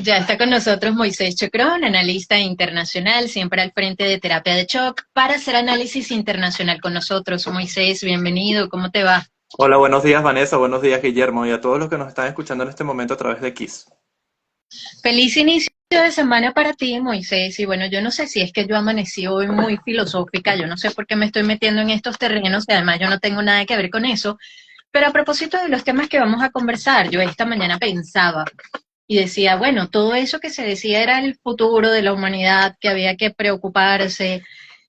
Ya está con nosotros Moisés Chocrón, analista internacional, siempre al frente de Terapia de Shock, para hacer análisis internacional con nosotros. Moisés, bienvenido, ¿cómo te va? Hola, buenos días Vanessa, buenos días Guillermo y a todos los que nos están escuchando en este momento a través de Kiss. Feliz inicio de semana para ti, Moisés. Y bueno, yo no sé si es que yo amanecí hoy muy filosófica, yo no sé por qué me estoy metiendo en estos terrenos, y además yo no tengo nada que ver con eso. Pero a propósito de los temas que vamos a conversar, yo esta mañana pensaba y decía, bueno, todo eso que se decía era el futuro de la humanidad, que había que preocuparse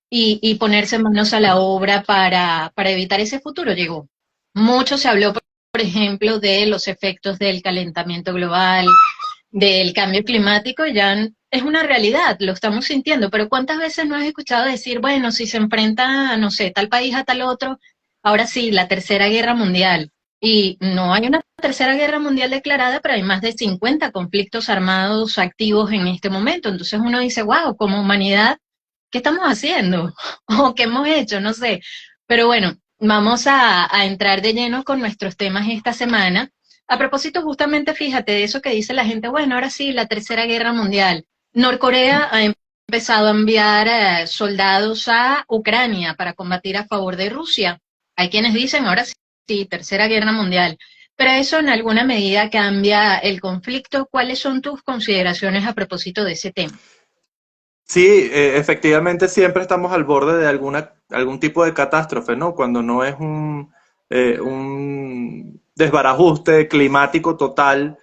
y ponerse manos a la obra para evitar ese futuro. Llegó. Mucho se habló, por ejemplo, de los efectos del calentamiento global, del cambio climático, ya es una realidad, lo estamos sintiendo, pero ¿cuántas veces no has escuchado decir, bueno, si se enfrenta, no sé, tal país a tal otro, ahora sí, la tercera guerra mundial? Y no hay una tercera guerra mundial declarada, pero hay más de 50 conflictos armados activos en este momento. Entonces uno dice, wow, como humanidad, ¿qué estamos haciendo? ¿O qué hemos hecho? No sé. Pero bueno, vamos a entrar de lleno con nuestros temas esta semana. A propósito, justamente fíjate de eso que dice la gente, bueno, ahora sí, la tercera guerra mundial. Norcorea ha empezado a enviar soldados a Ucrania para combatir a favor de Rusia. Hay quienes dicen, ahora sí, tercera guerra mundial. Pero eso en alguna medida cambia el conflicto. ¿Cuáles son tus consideraciones a propósito de ese tema? Sí, efectivamente siempre estamos al borde de algún tipo de catástrofe, ¿no? Cuando no es un desbarajuste climático total,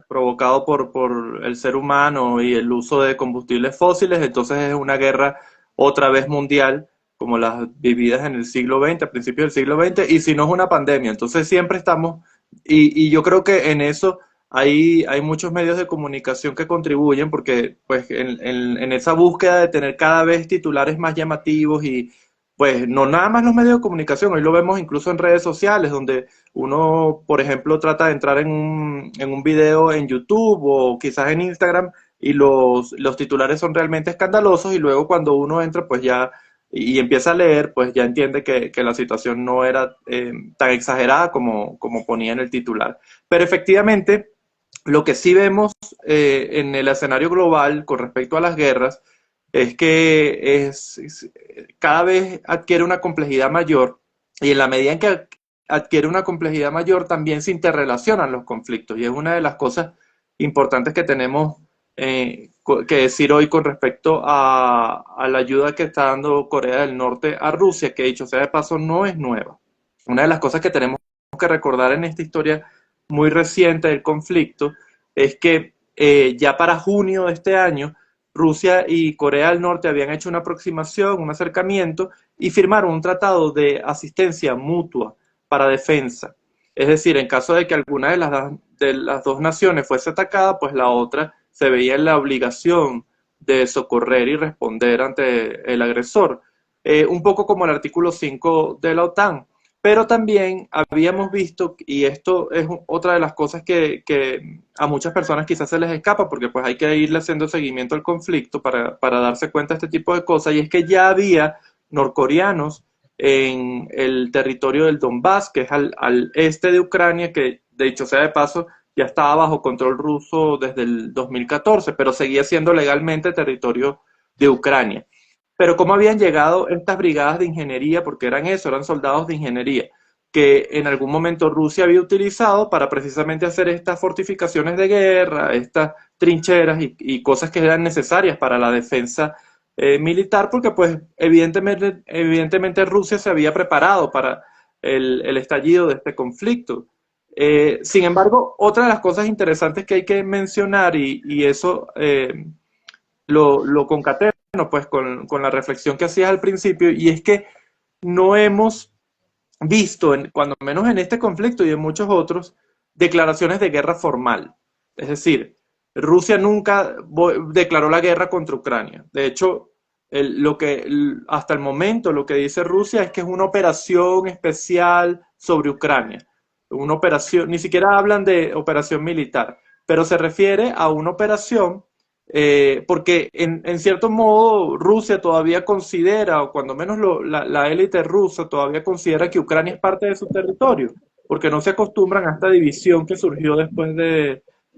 provocado por el ser humano y el uso de combustibles fósiles, entonces es una guerra otra vez mundial, como las vividas en el siglo XX, a principios del siglo XX, y si no es una pandemia, entonces siempre estamos, y yo creo que en eso hay muchos medios de comunicación que contribuyen porque pues en esa búsqueda de tener cada vez titulares más llamativos y pues no nada más los medios de comunicación, hoy lo vemos incluso en redes sociales donde uno, por ejemplo, trata de entrar en un video en YouTube o quizás en Instagram y los titulares son realmente escandalosos y luego cuando uno entra pues ya y empieza a leer pues ya entiende que la situación no era tan exagerada como ponía en el titular. Pero efectivamente, lo que sí vemos en el escenario global con respecto a las guerras es que cada vez adquiere una complejidad mayor y en la medida en que adquiere una complejidad mayor también se interrelacionan los conflictos y es una de las cosas importantes que tenemos que decir hoy con respecto a la ayuda que está dando Corea del Norte a Rusia, que dicho sea de paso no es nueva. Una de las cosas que tenemos que recordar en esta historia muy reciente del conflicto es que ya para junio de este año Rusia y Corea del Norte habían hecho una aproximación, un acercamiento y firmaron un tratado de asistencia mutua para defensa. Es decir, en caso de que alguna de las dos naciones fuese atacada, pues la otra se veía en la obligación de socorrer y responder ante el agresor. Un poco como el artículo 5 de la OTAN. Pero también habíamos visto, y esto es otra de las cosas que a muchas personas quizás se les escapa, porque pues hay que irle haciendo seguimiento al conflicto para darse cuenta de este tipo de cosas, y es que ya había norcoreanos en el territorio del Donbass, que es al este de Ucrania, que de hecho sea de paso ya estaba bajo control ruso desde el 2014, pero seguía siendo legalmente territorio de Ucrania. Pero ¿cómo habían llegado estas brigadas de ingeniería? Porque eran eso, eran soldados de ingeniería, que en algún momento Rusia había utilizado para precisamente hacer estas fortificaciones de guerra, estas trincheras y cosas que eran necesarias para la defensa militar, porque pues evidentemente Rusia se había preparado para el estallido de este conflicto. Sin embargo, otra de las cosas interesantes que hay que mencionar, y eso lo concateno pues con la reflexión que hacías al principio, y es que no hemos visto, cuando menos en este conflicto y en muchos otros, declaraciones de guerra formal. Es decir, Rusia nunca declaró la guerra contra Ucrania. De hecho, hasta el momento lo que dice Rusia es que es una operación especial sobre Ucrania. Una operación, ni siquiera hablan de operación militar, pero se refiere a una operación porque en cierto modo Rusia todavía considera, o cuando menos la élite rusa todavía considera que Ucrania es parte de su territorio, porque no se acostumbran a esta división que surgió después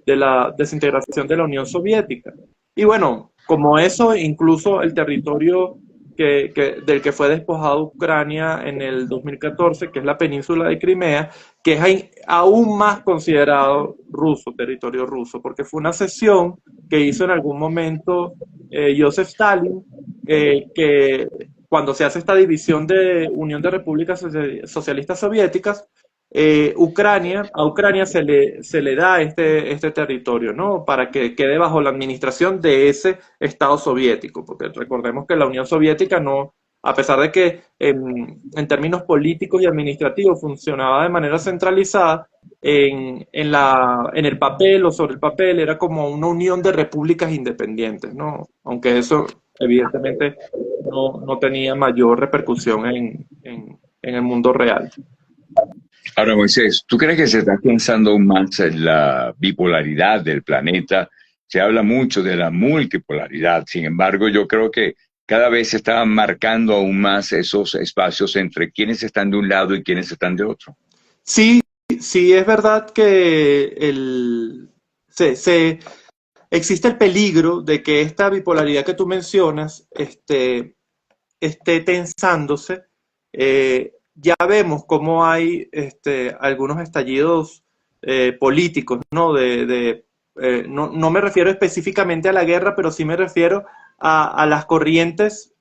de la desintegración de la Unión Soviética. Y bueno, como eso, incluso el territorio del que fue despojado Ucrania en el 2014, que es la península de Crimea, que es aún más considerado ruso, territorio ruso, porque fue una cesión que hizo en algún momento Joseph Stalin, que cuando se hace esta división de Unión de Repúblicas Socialistas Soviéticas, a Ucrania se le da este territorio, ¿no? Para que quede bajo la administración de ese Estado soviético, porque recordemos que la Unión Soviética no, a pesar de que en términos políticos y administrativos funcionaba de manera centralizada, en el papel o sobre el papel era como una unión de repúblicas independientes, ¿no? Aunque eso evidentemente no tenía mayor repercusión en el mundo real. Ahora, Moisés, ¿tú crees que se está pensando aún más en la bipolaridad del planeta? Se habla mucho de la multipolaridad, sin embargo, yo creo que cada vez se están marcando aún más esos espacios entre quienes están de un lado y quienes están de otro. Sí, sí, es verdad que existe el peligro de que esta bipolaridad que tú mencionas esté tensándose. Ya vemos cómo hay algunos estallidos políticos, ¿no? No me refiero específicamente a la guerra, pero sí me refiero a las corrientes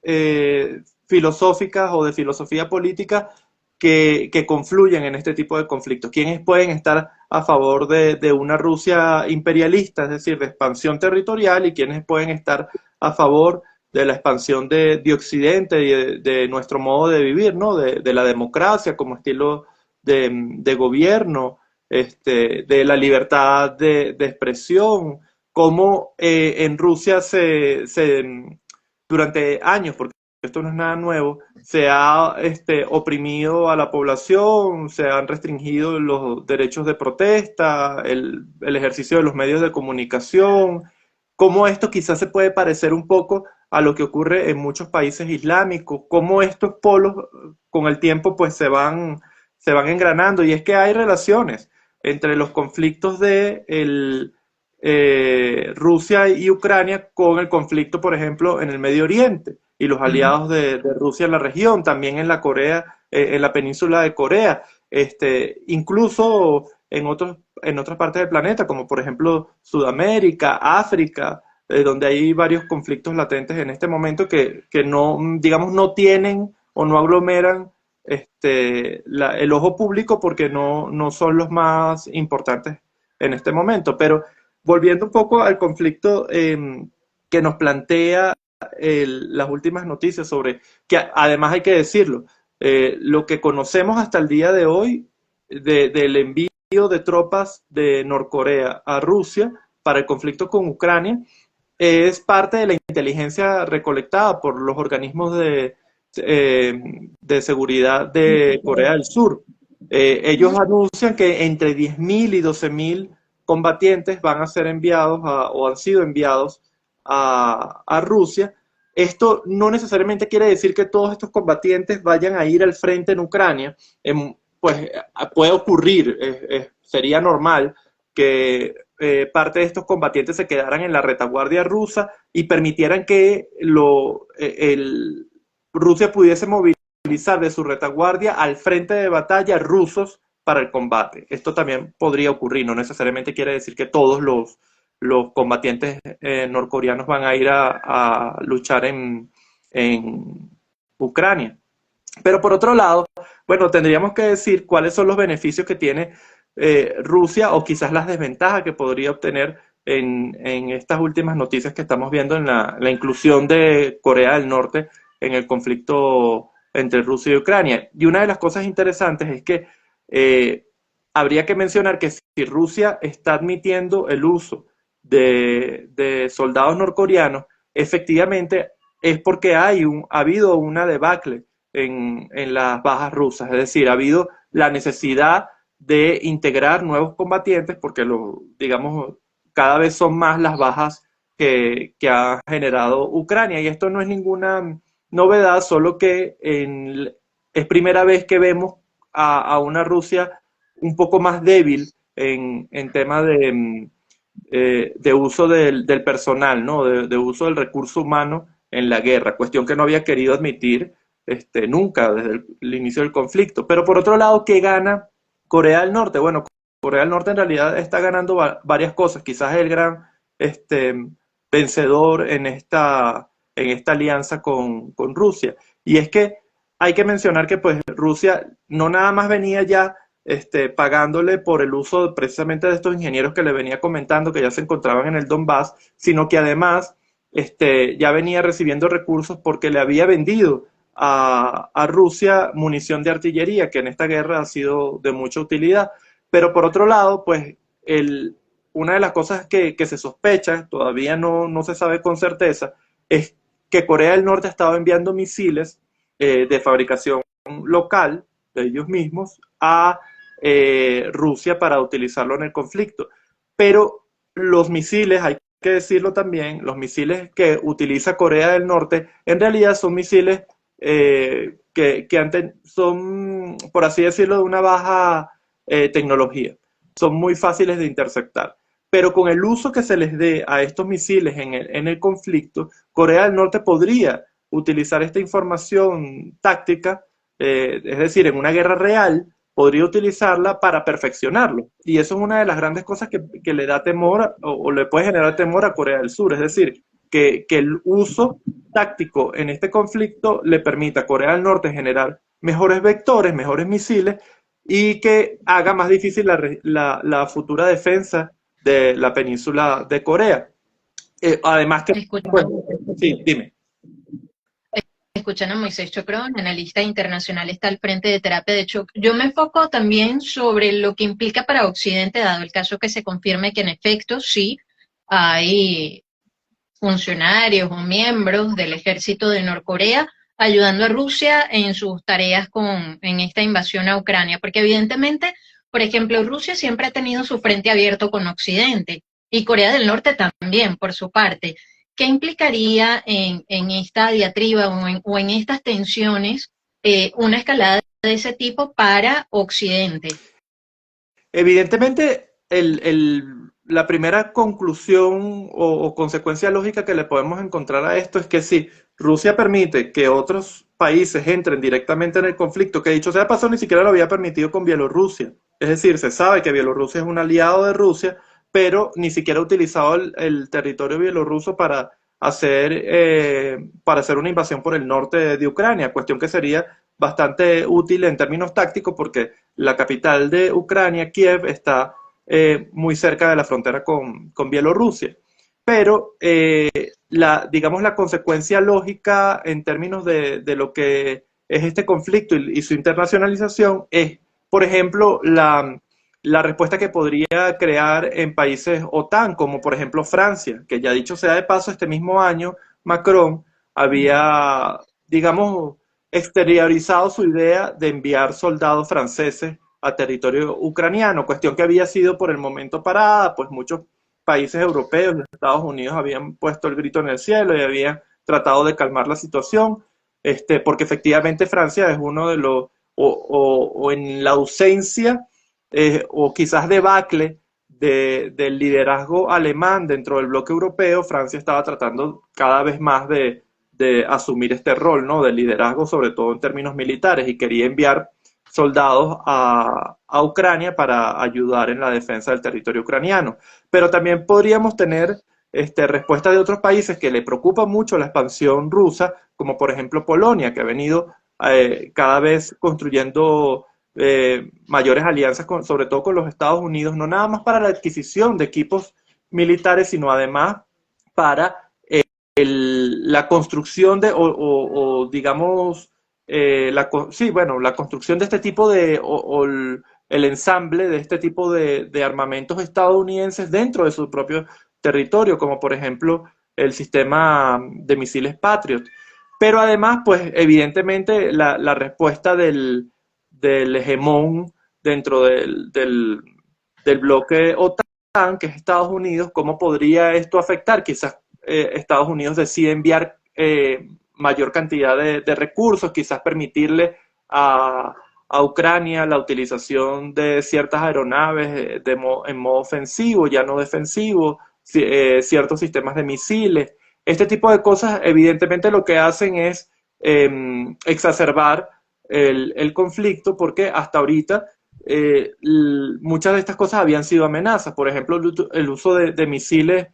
filosóficas o de filosofía política que confluyen en este tipo de conflictos. ¿Quiénes pueden estar a favor de una Rusia imperialista, es decir, de expansión territorial, y quiénes pueden estar a favor de la expansión de Occidente y de nuestro modo de vivir, ¿no? De la democracia como estilo de gobierno, de la libertad de expresión, como en Rusia durante años, porque esto no es nada nuevo, se ha oprimido a la población, se han restringido los derechos de protesta, el ejercicio de los medios de comunicación, cómo esto quizás se puede parecer un poco a lo que ocurre en muchos países islámicos, cómo estos polos con el tiempo pues se van engranando, y es que hay relaciones entre los conflictos de Rusia y Ucrania con el conflicto, por ejemplo, en el Medio Oriente y los aliados de Rusia en la región, también en la Corea, en la península de Corea, incluso en otras partes del planeta, como por ejemplo Sudamérica, África, donde hay varios conflictos latentes en este momento que no, digamos, no tienen o no aglomeran el ojo público porque no son los más importantes en este momento. Pero volviendo un poco al conflicto que nos plantea las últimas noticias sobre, que además hay que decirlo, lo que conocemos hasta el día de hoy del envío de tropas de Norcorea a Rusia para el conflicto con Ucrania es parte de la inteligencia recolectada por los organismos de seguridad de Corea del Sur. Ellos anuncian que entre 10.000 y 12.000 combatientes van a ser enviados o han sido enviados a Rusia. Esto no necesariamente quiere decir que todos estos combatientes vayan a ir al frente en Ucrania. Pues puede ocurrir, sería normal que parte de estos combatientes se quedaran en la retaguardia rusa y permitieran que Rusia pudiese movilizar de su retaguardia al frente de batalla rusos para el combate. Esto también podría ocurrir, no necesariamente quiere decir que todos los combatientes norcoreanos van a ir a luchar en Ucrania. Pero por otro lado, bueno, tendríamos que decir cuáles son los beneficios que tiene Rusia o quizás las desventajas que podría obtener en estas últimas noticias que estamos viendo en la inclusión de Corea del Norte en el conflicto entre Rusia y Ucrania. Y una de las cosas interesantes es que habría que mencionar que si Rusia está admitiendo el uso de soldados norcoreanos, efectivamente es porque ha habido una debacle en las bajas rusas, es decir, ha habido la necesidad de integrar nuevos combatientes porque digamos, cada vez son más las bajas que ha generado Ucrania, y esto no es ninguna novedad, solo que es primera vez que vemos a una Rusia un poco más débil en tema de uso del personal, ¿no? De uso del recurso humano en la guerra, cuestión que no había querido admitir nunca desde el inicio del conflicto. Pero por otro lado, ¿qué gana Corea del Norte? Bueno, Corea del Norte en realidad está ganando varias cosas, quizás es el gran vencedor en esta alianza con Rusia. Y es que hay que mencionar que pues Rusia no nada más venía ya pagándole por el uso precisamente de estos ingenieros que le venía comentando que ya se encontraban en el Donbass, sino que además ya venía recibiendo recursos porque le había vendido a Rusia munición de artillería, que en esta guerra ha sido de mucha utilidad. Pero por otro lado, pues una de las cosas que se sospecha, todavía no se sabe con certeza, es que Corea del Norte ha estado enviando misiles de fabricación local de ellos mismos a Rusia para utilizarlo en el conflicto. Pero los misiles, hay que decirlo también, los misiles que utiliza Corea del Norte en realidad son misiles que son, por así decirlo, de una baja tecnología. Son muy fáciles de interceptar. Pero con el uso que se les dé a estos misiles en el conflicto, Corea del Norte podría utilizar esta información táctica, es decir, en una guerra real, podría utilizarla para perfeccionarlo. Y eso es una de las grandes cosas que le da temor o le puede generar temor a Corea del Sur. Es decir, que el uso táctico en este conflicto le permita a Corea del Norte generar mejores vectores, mejores misiles, y que haga más difícil la futura defensa de la península de Corea. Además que... Pues, sí, dime. Escuchan a Moisés Chocrón, analista internacional, está al frente de terapia de shock. Yo me enfoco también sobre lo que implica para Occidente, dado el caso que se confirme que en efecto sí hay funcionarios o miembros del ejército de Norcorea ayudando a Rusia en sus tareas en esta invasión a Ucrania, porque evidentemente, por ejemplo, Rusia siempre ha tenido su frente abierto con Occidente y Corea del Norte también, por su parte. ¿Qué implicaría en esta diatriba o en estas tensiones una escalada de ese tipo para Occidente? Evidentemente, la primera conclusión o consecuencia lógica que le podemos encontrar a esto es que si Rusia permite que otros países entren directamente en el conflicto, que dicho sea paso, ni siquiera lo había permitido con Bielorrusia. Es decir, se sabe que Bielorrusia es un aliado de Rusia, pero ni siquiera ha utilizado el territorio bielorruso para hacer una invasión por el norte de Ucrania, cuestión que sería bastante útil en términos tácticos porque la capital de Ucrania, Kiev, está muy cerca de la frontera con Bielorrusia. Pero, digamos, la consecuencia lógica en términos de lo que es este conflicto y su internacionalización es, por ejemplo, la respuesta que podría crear en países OTAN, como por ejemplo Francia, que ya dicho sea de paso, este mismo año Macron había, digamos, exteriorizado su idea de enviar soldados franceses a territorio ucraniano, cuestión que había sido por el momento parada, pues muchos países europeos y Estados Unidos habían puesto el grito en el cielo y habían tratado de calmar la situación, porque efectivamente Francia es uno de los, o en la ausencia, o quizás debacle del liderazgo alemán dentro del bloque europeo, Francia estaba tratando cada vez más de asumir este rol, ¿no? De liderazgo, sobre todo en términos militares, y quería enviar soldados a Ucrania para ayudar en la defensa del territorio ucraniano. Pero también podríamos tener respuesta de otros países que le preocupa mucho la expansión rusa, como por ejemplo Polonia, que ha venido cada vez construyendo mayores alianzas, sobre todo con los Estados Unidos, no nada más para la adquisición de equipos militares, sino además para la construcción o digamos, la construcción de este tipo el ensamble de este tipo de armamentos estadounidenses dentro de su propio territorio, como por ejemplo el sistema de misiles Patriot. Pero además, pues evidentemente la respuesta del hegemón dentro del bloque OTAN, que es Estados Unidos, ¿cómo podría esto afectar? Quizás Estados Unidos decide enviar mayor cantidad de recursos, quizás permitirle a a Ucrania la utilización de ciertas aeronaves en modo ofensivo, ya no defensivo, ciertos sistemas de misiles. Este tipo de cosas evidentemente lo que hacen es exacerbar el conflicto, porque hasta ahorita muchas de estas cosas habían sido amenazas. Por ejemplo, el uso de misiles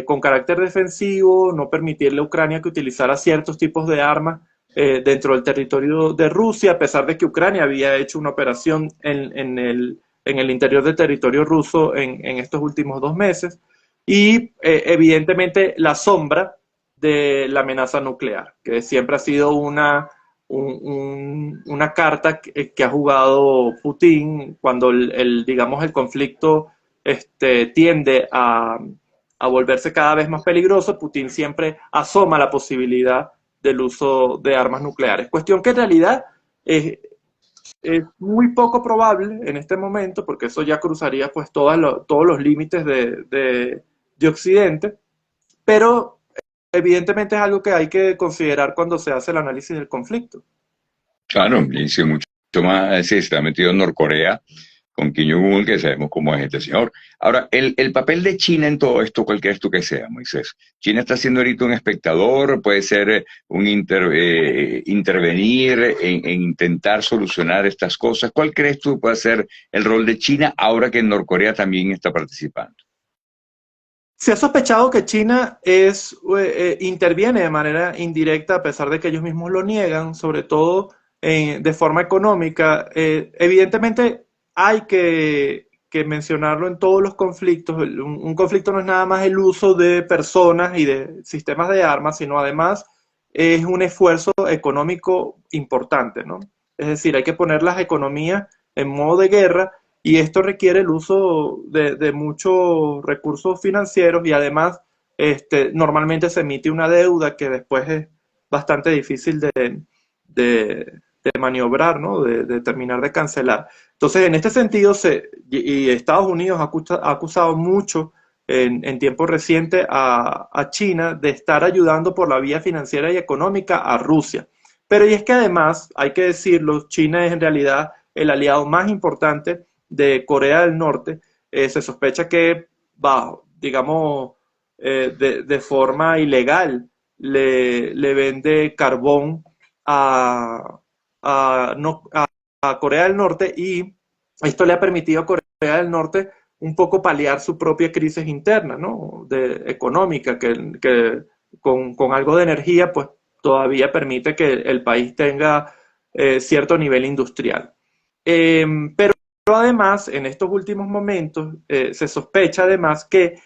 con carácter defensivo, no permitirle a Ucrania que utilizara ciertos tipos de armas dentro del territorio de Rusia, a pesar de que Ucrania había hecho una operación en el interior del territorio ruso en estos últimos 2 meses. Y evidentemente la sombra de la amenaza nuclear, que siempre ha sido una carta que ha jugado Putin cuando digamos, el conflicto tiende a volverse cada vez más peligroso. Putin siempre asoma la posibilidad del uso de armas nucleares. Cuestión que en realidad es muy poco probable en este momento, porque eso ya cruzaría pues todos los límites de Occidente, pero evidentemente es algo que hay que considerar cuando se hace el análisis del conflicto. Claro, y sí, mucho más, sí, está metido en Norcorea con Kim Jong-un, que sabemos cómo es este señor. Ahora, el papel de China en todo esto, ¿cuál crees tú que sea, Moisés? China está siendo ahorita un espectador, puede ser un intervenir en intentar solucionar estas cosas. ¿Cuál crees tú puede ser el rol de China ahora que Norcorea también está participando? Se ha sospechado que China interviene de manera indirecta, a pesar de que ellos mismos lo niegan, sobre todo de forma económica. Evidentemente hay que mencionarlo en todos los conflictos. Un conflicto no es nada más el uso de personas y de sistemas de armas, sino además es un esfuerzo económico importante, ¿no? Es decir, hay que poner las economías en modo de guerra, y esto requiere el uso de muchos recursos financieros, y además normalmente se emite una deuda que después es bastante difícil de maniobrar, ¿no? De terminar de cancelar. Entonces, en este sentido, y Estados Unidos ha acusado mucho en tiempo reciente a China de estar ayudando por la vía financiera y económica a Rusia. Pero y es que además, hay que decirlo, China es en realidad el aliado más importante de Corea del Norte. Se sospecha que, digamos, de forma ilegal le vende carbón a Corea del Norte, y esto le ha permitido a Corea del Norte un poco paliar su propia crisis interna, ¿no? Económica, que con algo de energía pues todavía permite que el país tenga cierto nivel industrial. Pero además, en estos últimos momentos, se sospecha además que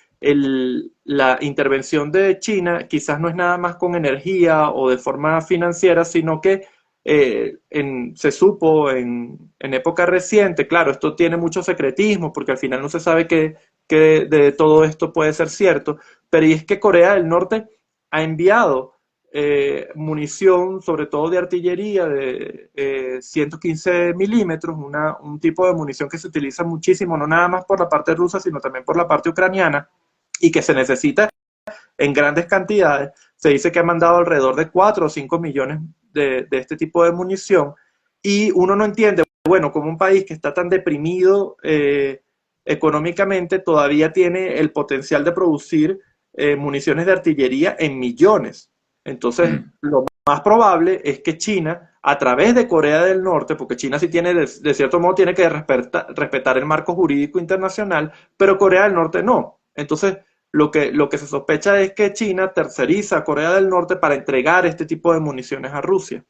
la intervención de China quizás no es nada más con energía o de forma financiera, sino que se supo en época reciente. Claro, esto tiene mucho secretismo porque al final no se sabe qué de todo esto puede ser cierto, pero y es que Corea del Norte ha enviado munición, sobre todo de artillería de 115 milímetros, un tipo de munición que se utiliza muchísimo, no nada más por la parte rusa, sino también por la parte ucraniana, y que se necesita en grandes cantidades. Se dice que ha mandado alrededor de 4 o 5 millones de este tipo de munición, y uno no entiende, bueno, como un país que está tan deprimido económicamente todavía tiene el potencial de producir municiones de artillería en millones. Entonces, lo más probable es que China, a través de Corea del Norte, porque China sí tiene, de cierto modo, tiene que respetar el marco jurídico internacional, pero Corea del Norte no. Entonces, lo que se sospecha es que China terceriza a Corea del Norte para entregar este tipo de municiones a Rusia.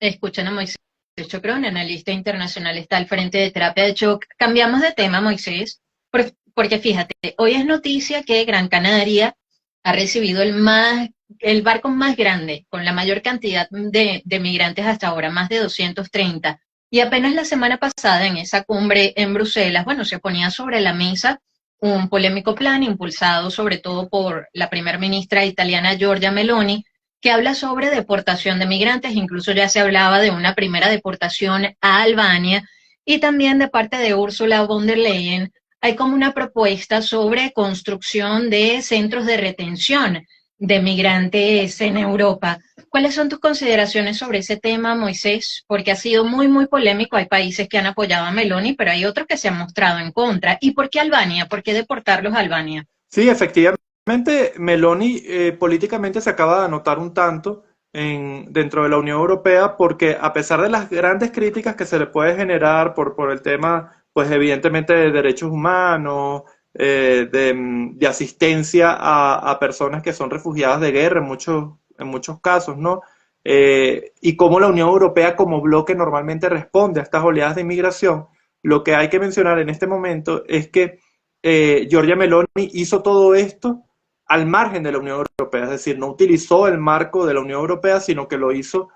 Escuchan a Moisés, yo creo que un analista internacional está al frente de terapia. De hecho, cambiamos de tema, Moisés, porque fíjate, hoy es noticia que Gran Canaria ha recibido el barco más grande, con la mayor cantidad de migrantes hasta ahora, más de 230. Y apenas la semana pasada, en esa cumbre en Bruselas, bueno, se ponía sobre la mesa un polémico plan impulsado sobre todo por la primer ministra italiana Giorgia Meloni, que habla sobre deportación de migrantes. Incluso ya se hablaba de una primera deportación a Albania, y también de parte de Ursula von der Leyen hay como una propuesta sobre construcción de centros de retención de migrantes en Europa. ¿Cuáles son tus consideraciones sobre ese tema, Moisés? Porque ha sido muy, muy polémico. Hay países que han apoyado a Meloni, pero hay otros que se han mostrado en contra. ¿Y por qué Albania? ¿Por qué deportarlos a Albania? Sí, efectivamente, Meloni políticamente se acaba de anotar un tanto dentro de la Unión Europea porque a pesar de las grandes críticas que se le puede generar por el tema, pues evidentemente de derechos humanos, de asistencia a personas que son refugiadas de guerra en muchos casos, ¿no? Y cómo la Unión Europea como bloque normalmente responde a estas oleadas de inmigración, lo que hay que mencionar en este momento es que Giorgia Meloni hizo todo esto al margen de la Unión Europea, es decir, no utilizó el marco de la Unión Europea, sino que lo hizo,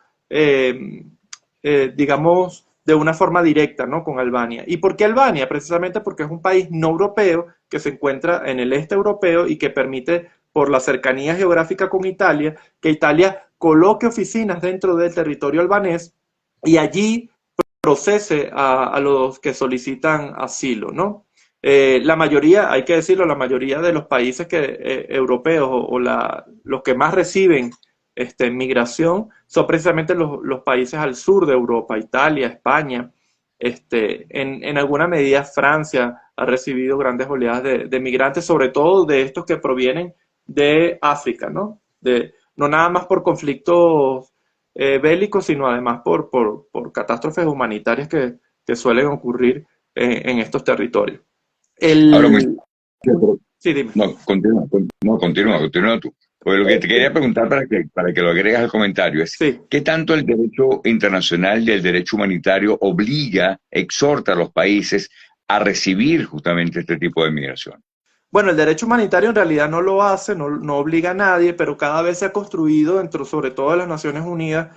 digamos, de una forma directa, ¿no? Con Albania. ¿Y por qué Albania? Precisamente porque es un país no europeo que se encuentra en el este europeo y que permite, por la cercanía geográfica con Italia, que Italia coloque oficinas dentro del territorio albanés y allí procese a los que solicitan asilo, ¿no? La mayoría, hay que decirlo, la mayoría de los países europeos los que más reciben migración son precisamente los países al sur de Europa, Italia, España, en alguna medida Francia ha recibido grandes oleadas de migrantes, sobre todo de estos que provienen de África, ¿no? No nada más por conflictos bélicos, sino además por catástrofes humanitarias que suelen ocurrir en estos territorios. Ahora, Moisés, Sí, dime. Continúa tú. Pues lo que te quería preguntar para que lo agregues al comentario es, Sí. ¿qué tanto el derecho internacional y el derecho humanitario exhorta a los países a recibir justamente este tipo de migración? Bueno, el derecho humanitario en realidad no lo hace, no obliga a nadie, pero cada vez se ha construido dentro, sobre todo de las Naciones Unidas,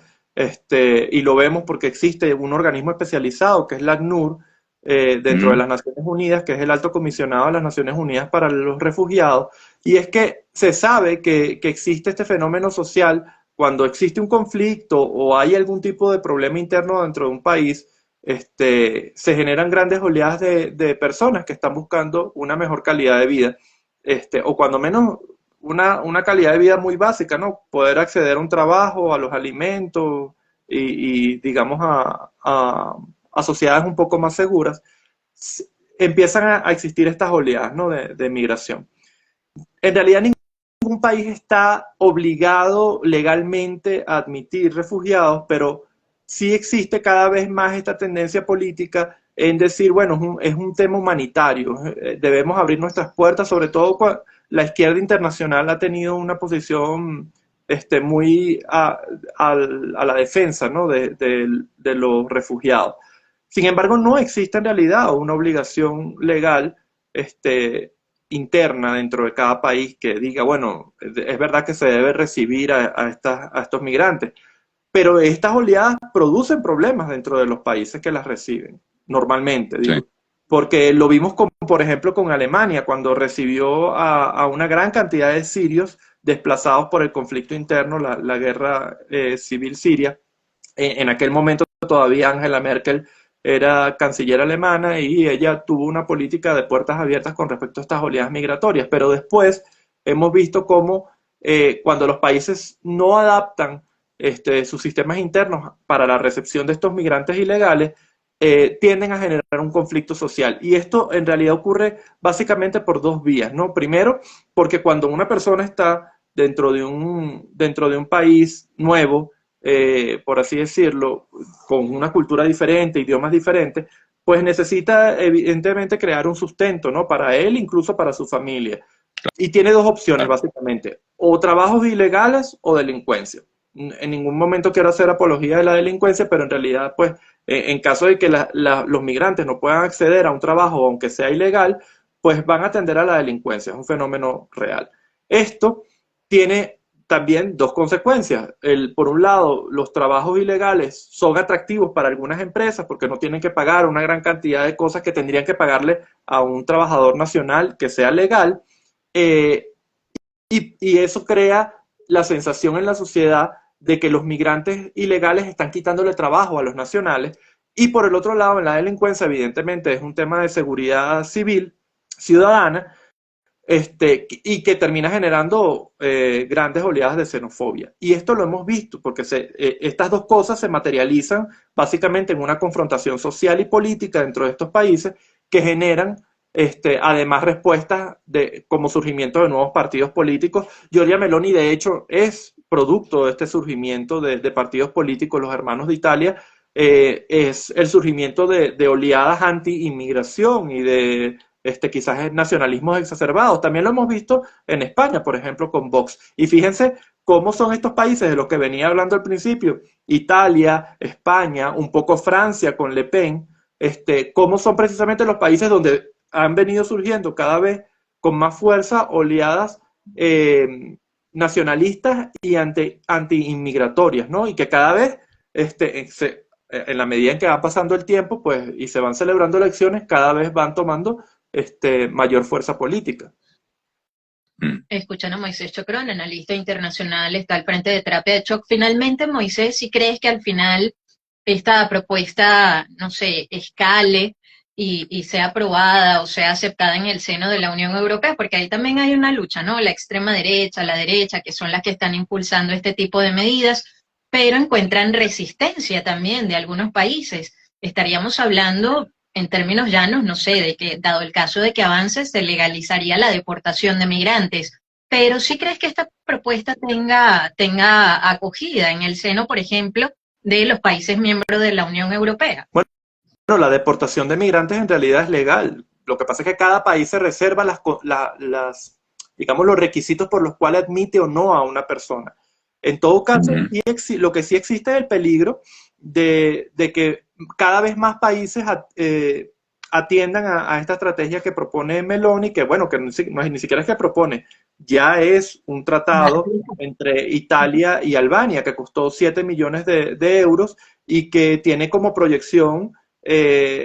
y lo vemos porque existe un organismo especializado que es la ACNUR, dentro de las Naciones Unidas, que es el Alto Comisionado de las Naciones Unidas para los Refugiados, y es que se sabe que existe este fenómeno social cuando existe un conflicto o hay algún tipo de problema interno dentro de un país. Se generan grandes oleadas de personas que están buscando una mejor calidad de vida, o cuando menos una calidad de vida muy básica, ¿no? Poder acceder a un trabajo, a los alimentos y digamos, a sociedades un poco más seguras, empiezan a existir estas oleadas, ¿no? de migración. En realidad ningún país está obligado legalmente a admitir refugiados, pero sí existe cada vez más esta tendencia política en decir, bueno, es un tema humanitario, debemos abrir nuestras puertas, sobre todo cuando la izquierda internacional ha tenido una posición muy a la defensa, ¿no? de los refugiados. Sin embargo, no existe en realidad una obligación legal interna dentro de cada país que diga, bueno, es verdad que se debe recibir a estos migrantes, pero estas oleadas producen problemas dentro de los países que las reciben, normalmente, digo. Sí. Porque lo vimos, por ejemplo, con Alemania, cuando recibió a una gran cantidad de sirios desplazados por el conflicto interno, la guerra civil siria. En aquel momento todavía Angela Merkel era canciller alemana y ella tuvo una política de puertas abiertas con respecto a estas oleadas migratorias, pero después hemos visto cómo cuando los países no adaptan sus sistemas internos para la recepción de estos migrantes ilegales, tienden a generar un conflicto social. Y esto en realidad ocurre básicamente por dos vías, ¿no? Primero, porque cuando una persona está dentro de un país nuevo, por así decirlo, con una cultura diferente, idiomas diferentes, pues necesita evidentemente crear un sustento, ¿no? Para él, incluso para su familia. Y tiene dos opciones, básicamente, o trabajos ilegales o delincuencia. En ningún momento quiero hacer apología de la delincuencia, pero en realidad, pues, en caso de que los migrantes no puedan acceder a un trabajo, aunque sea ilegal, pues van a tender a la delincuencia. Es un fenómeno real. Esto tiene también dos consecuencias. Por un lado, los trabajos ilegales son atractivos para algunas empresas porque no tienen que pagar una gran cantidad de cosas que tendrían que pagarle a un trabajador nacional que sea legal, y eso crea la sensación en la sociedad de que los migrantes ilegales están quitándole trabajo a los nacionales. Y por el otro lado, en la delincuencia, evidentemente es un tema de seguridad civil, ciudadana, y que termina generando grandes oleadas de xenofobia. Y esto lo hemos visto, porque estas dos cosas se materializan básicamente en una confrontación social y política dentro de estos países que generan además respuestas como surgimiento de nuevos partidos políticos. Giorgia Meloni, de hecho, es producto de este surgimiento de partidos políticos, los Hermanos de Italia, es el surgimiento de oleadas anti-inmigración y de quizás nacionalismos exacerbados. También lo hemos visto en España, por ejemplo, con Vox. Y fíjense cómo son estos países de los que venía hablando al principio, Italia, España, un poco Francia con Le Pen, cómo son precisamente los países donde han venido surgiendo cada vez con más fuerza oleadas nacionalistas y anti-inmigratorias, ¿no? Y que cada vez, en la medida en que va pasando el tiempo, pues, y se van celebrando elecciones, cada vez van tomando mayor fuerza política. Escuchan a Moisés Chocrón, analista internacional, está al frente de Terapia de Shock. Finalmente, Moisés, ¿sí crees que al final esta propuesta, no sé, escale y sea aprobada o sea aceptada en el seno de la Unión Europea? Porque ahí también hay una lucha, ¿no? La extrema derecha, la derecha, que son las que están impulsando este tipo de medidas, pero encuentran resistencia también de algunos países. Estaríamos hablando, en términos llanos, no sé, de que, dado el caso de que avance, se legalizaría la deportación de migrantes. Pero ¿sí crees que esta propuesta tenga acogida en el seno, por ejemplo, de los países miembros de la Unión Europea? Bueno, la deportación de migrantes en realidad es legal. Lo que pasa es que cada país se reserva digamos, los requisitos por los cuales admite o no a una persona. En todo caso, lo que sí existe es el peligro de que cada vez más países atiendan a esta estrategia que propone Meloni, que bueno, que ni siquiera es que propone, ya es un tratado entre Italia y Albania que costó 7 millones de euros y que tiene como proyección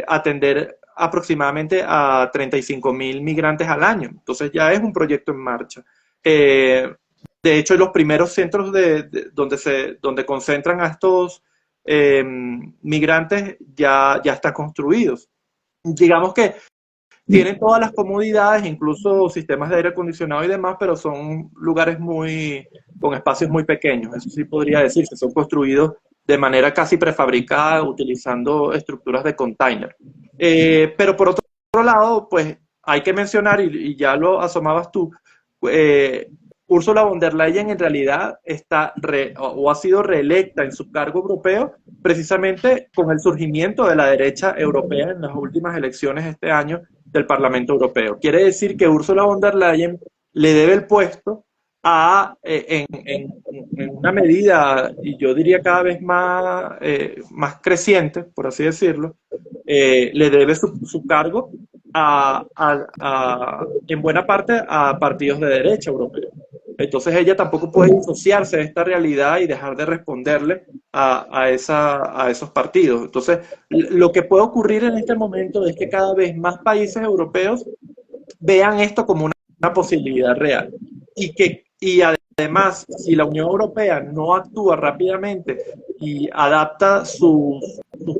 atender aproximadamente a 35.000 migrantes al año. Entonces ya es un proyecto en marcha. De hecho, los primeros centros donde concentran a estos migrantes ya están construidos. Digamos que tienen todas las comodidades, incluso sistemas de aire acondicionado y demás, pero son lugares con espacios muy pequeños. Eso sí podría decirse, son construidos de manera casi prefabricada, utilizando estructuras de container. Pero por otro lado, pues hay que mencionar, y ya lo asomabas tú, Ursula von der Leyen en realidad ha sido reelecta en su cargo europeo precisamente con el surgimiento de la derecha europea en las últimas elecciones este año del Parlamento Europeo. Quiere decir que Ursula von der Leyen le debe el puesto en una medida, y yo diría cada vez más creciente, por así decirlo, le debe su cargo en buena parte a partidos de derecha europeos. Entonces ella tampoco puede disociarse de esta realidad y dejar de responderle a esos partidos. Entonces, lo que puede ocurrir en este momento es que cada vez más países europeos vean esto como una posibilidad real. Y además, si la Unión Europea no actúa rápidamente y adapta sus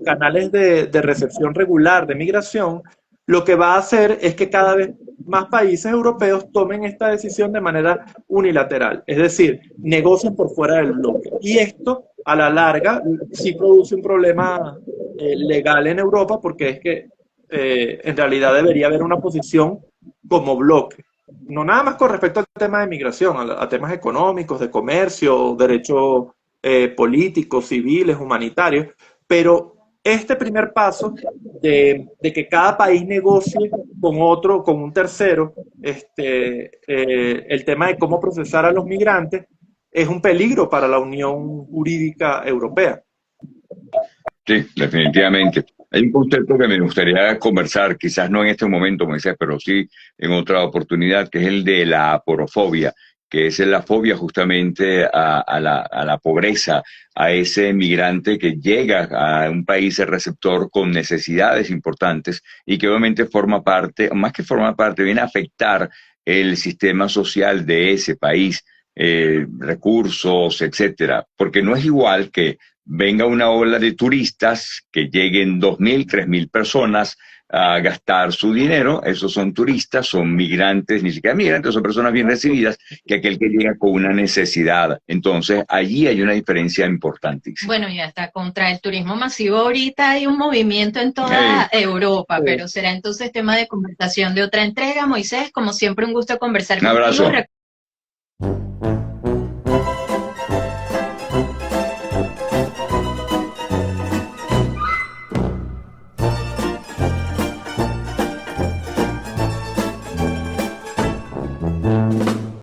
canales de recepción regular de migración, lo que va a hacer es que cada vez más países europeos tomen esta decisión de manera unilateral, es decir, negocien por fuera del bloque. Y esto, a la larga, sí produce un problema legal en Europa, porque es que en realidad debería haber una posición como bloque. No nada más con respecto al tema de migración, a temas económicos, de comercio, derechos políticos, civiles, humanitarios, pero este primer paso de que cada país negocie con otro, con un tercero, el tema de cómo procesar a los migrantes es un peligro para la Unión Jurídica Europea. Sí, definitivamente. Hay un concepto que me gustaría conversar, quizás no en este momento, Moisés, pero sí en otra oportunidad, que es el de la aporofobia, que es la fobia justamente a la pobreza, a ese migrante que llega a un país receptor con necesidades importantes y que obviamente forma parte, más que forma parte, viene a afectar el sistema social de ese país, recursos, etcétera, porque no es igual que venga una ola de turistas, que lleguen 2.000, 3.000 personas a gastar su dinero, esos son turistas, son migrantes, ni siquiera migrantes, son personas bien recibidas, que aquel que llega con una necesidad. Entonces, allí hay una diferencia importantísima. Bueno, y hasta contra el turismo masivo ahorita hay un movimiento en toda Europa, pero será entonces tema de conversación de otra entrega. Moisés, como siempre, un gusto conversar Un abrazo. contigo.